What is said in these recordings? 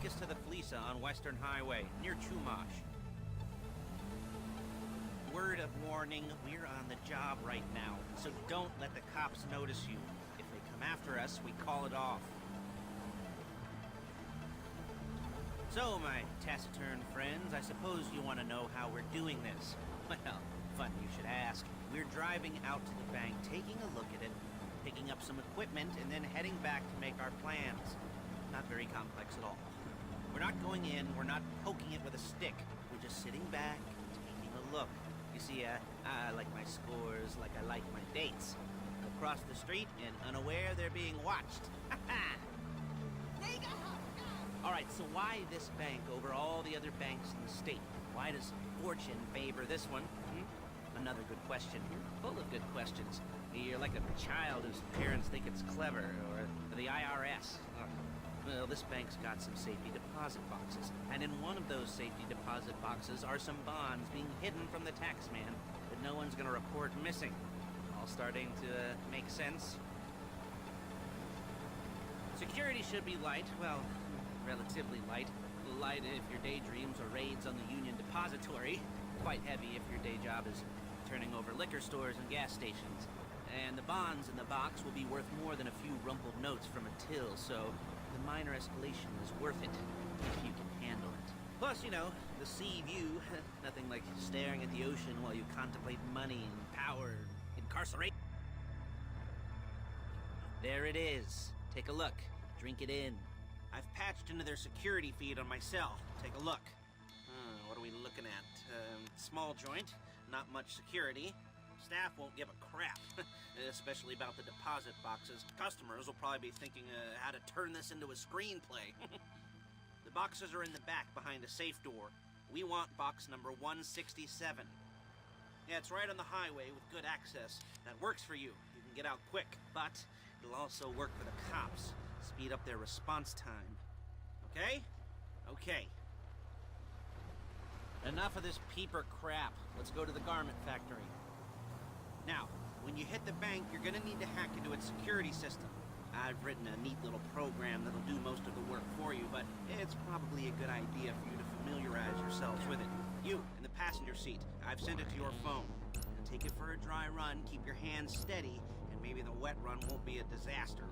us to the Fleeca on Western Highway, near Chumash. Word of warning, we're on the job right now, so don't let the cops notice you. If they come after us, we call it off. So, my taciturn friends, I suppose you want to know how we're doing this. Well, funny you should ask. We're driving out to the bank, taking a look at it, picking up some equipment, and then heading back to make our plans. Not very complex at all. We're not going in, we're not poking it with a stick. We're just sitting back, taking a look. You see, I like my scores like I like my dates. Across the street and unaware they're being watched. Alright, so why this bank over all the other banks in the state? Why does fortune favor this one? Another good question. You're full of good questions. You're like a child whose parents think it's clever, or the IRS. Well, this bank's got some safety deposit boxes, and in one of those safety deposit boxes are some bonds being hidden from the tax man that no one's gonna report missing. All starting to make sense? Security should be light, well, relatively light. Light if your daydreams are raids on the Union Depository. Quite heavy if your day job is turning over liquor stores and gas stations. And the bonds in the box will be worth more than a few rumpled notes from a till, so the minor escalation is worth it, if you can handle it. Plus, you know, the sea view, nothing like staring at the ocean while you contemplate money and power and incarceration. There it is. Take a look. Drink it in. I've patched into their security feed on my cell. Take a look. What are we looking at? Small joint, not much security. Staff won't give a crap, especially about the deposit boxes. Customers will probably be thinking how to turn this into a screenplay. The boxes are in the back behind a safe door. We want box number 167. Yeah, it's right on the highway with good access. That works for you. You can get out quick, but it'll also work for the cops. Speed up their response time. Okay? Okay. Enough of this peeper crap. Let's go to the garment factory. Now, when you hit the bank, you're gonna need to hack into its security system. I've written a neat little program that'll do most of the work for you, but it's probably a good idea for you to familiarize yourselves with it. You, in the passenger seat, I've sent it to your phone. Take it for a dry run, keep your hands steady, and maybe the wet run won't be a disaster.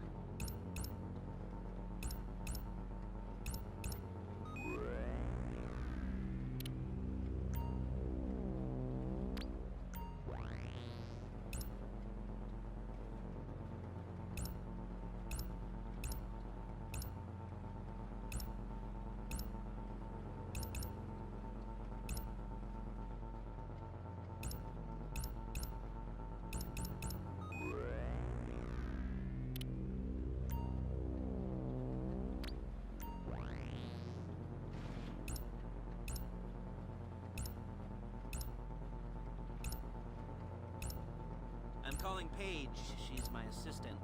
I'm calling Paige. She's my assistant.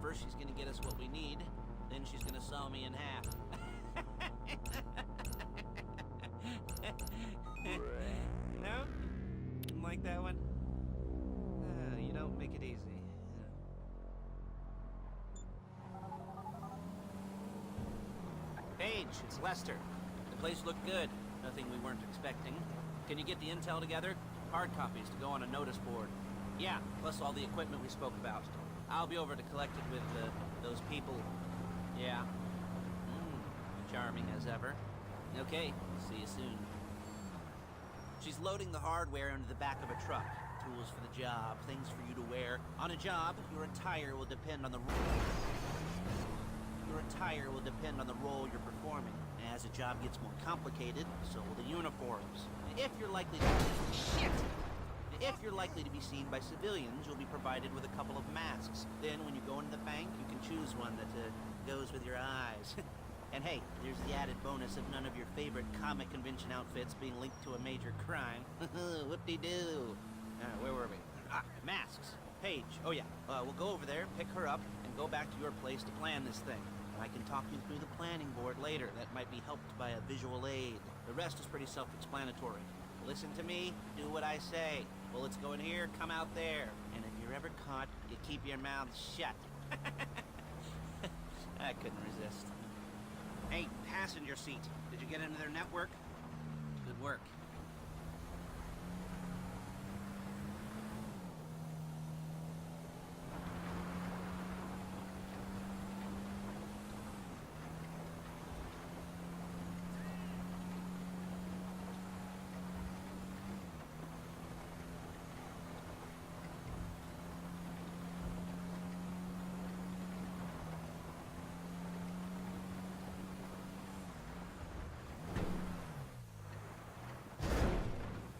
First she's gonna get us what we need, then she's gonna saw me in half. No? Didn't like that one? You don't make it easy. Paige, it's Lester. The place looked good. Nothing we weren't expecting. Can you get the intel together? Hard copies to go on a notice board. Yeah, plus all the equipment we spoke about. I'll be over to collect it with those people. Yeah. Charming as ever. Okay, see you soon. She's loading the hardware into the back of a truck. Tools for the job, things for you to wear. On a job, your attire will depend on the role you're performing. As a job gets more complicated, so will the uniforms. If you're likely to be seen by civilians, you'll be provided with a couple of masks. Then, when you go into the bank, you can choose one that goes with your eyes. And hey, there's the added bonus of none of your favorite comic convention outfits being linked to a major crime. Whoop-de-doo. Where were we? Masks. Paige. Oh yeah, we'll go over there, pick her up, and go back to your place to plan this thing. I can talk you through the planning board later. That might be helped by a visual aid. The rest is pretty self-explanatory. Listen to me, do what I say. Bullets go in here, come out there. And if you're ever caught, you keep your mouth shut. I couldn't resist. Hey, passenger seat. Did you get into their network? Good work.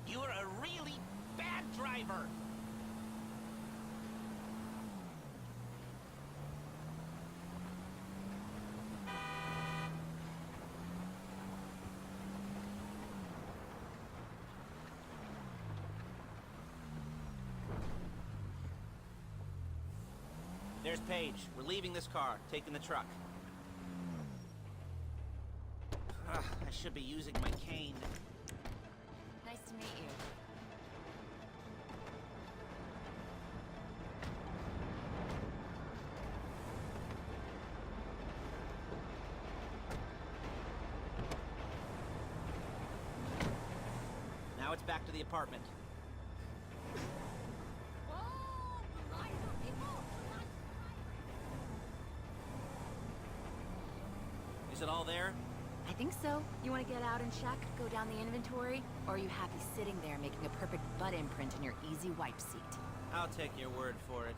You're a really bad driver! There's Paige. We're leaving this car, taking the truck. Ugh, I should be using my cane. Nice to meet you. Now it's back to the apartment. Is it all there? I think so. You want to get out and check? Go down the inventory? Or are you happy sitting there making a perfect butt imprint in your easy wipe seat? I'll take your word for it.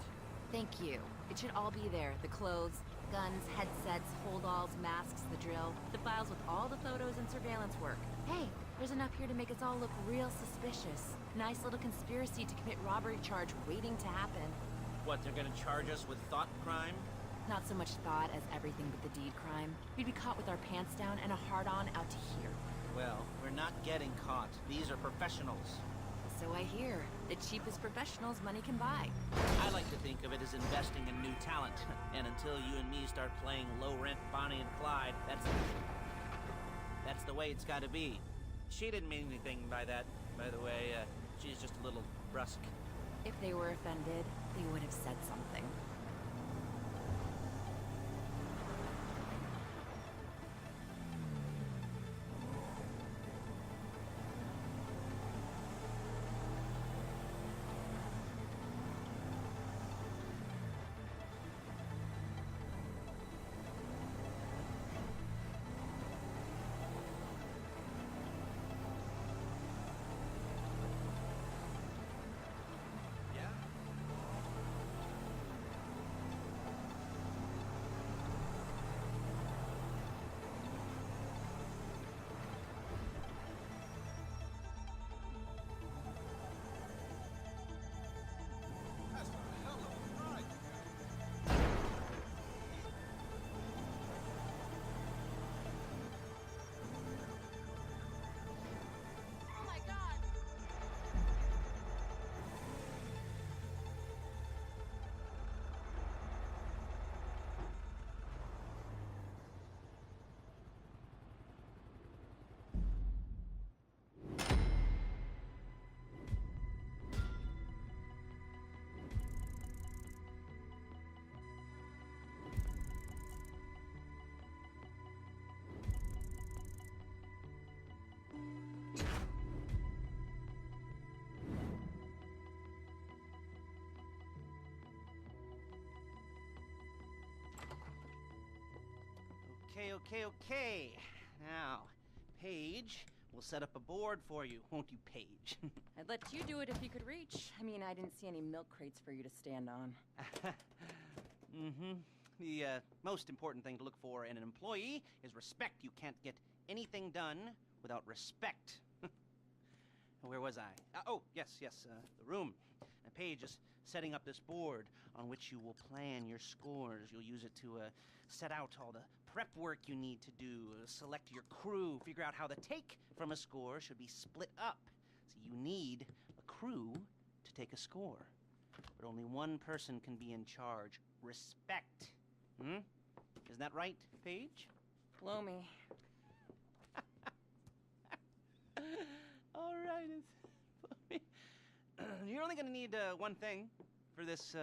Thank you. It should all be there. The clothes, guns, headsets, holdalls, masks, the drill, the files with all the photos and surveillance work. Hey, there's enough here to make us all look real suspicious. Nice little conspiracy to commit robbery charge waiting to happen. What, they're gonna charge us with thought crime? Not so much thought as everything but the deed crime. We'd be caught with our pants down and a hard-on out to here. Well, we're not getting caught. These are professionals. So I hear. The cheapest professionals money can buy. I like to think of it as investing in new talent. And until you and me start playing low-rent Bonnie and Clyde, that's the way it's gotta be. She didn't mean anything by that, by the way. She's just a little brusque. If they were offended, they would have said something. Okay. Now, Paige, we'll set up a board for you, won't you, Paige? I'd let you do it if you could reach. I mean, I didn't see any milk crates for you to stand on. The most important thing to look for in an employee is respect. You can't get anything done without respect. Where was I? Yes, the room. Paige is setting up this board on which you will plan your scores. You'll use it to set out all the prep work you need to do, select your crew, figure out how the take from a score should be split up. So you need a crew to take a score. But only one person can be in charge. Respect. Isn't that right, Paige? Blow me. All right. You're only gonna need one thing for this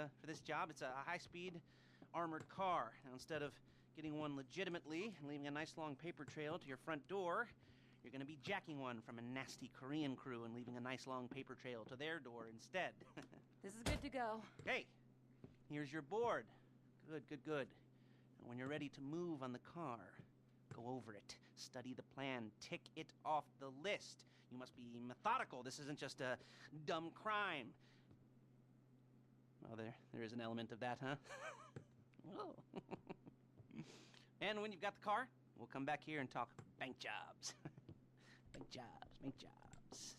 job. It's a high-speed armored car. Now, instead of getting one legitimately and leaving a nice long paper trail to your front door, you're gonna be jacking one from a nasty Korean crew and leaving a nice long paper trail to their door instead. This is good to go. Hey, here's your board. Good, good, good. And when you're ready to move on the car, go over it, study the plan, tick it off the list. You must be methodical. This isn't just a dumb crime. Oh, there is an element of that, huh? Oh. And when you've got the car, we'll come back here and talk bank jobs. Bank jobs, bank jobs.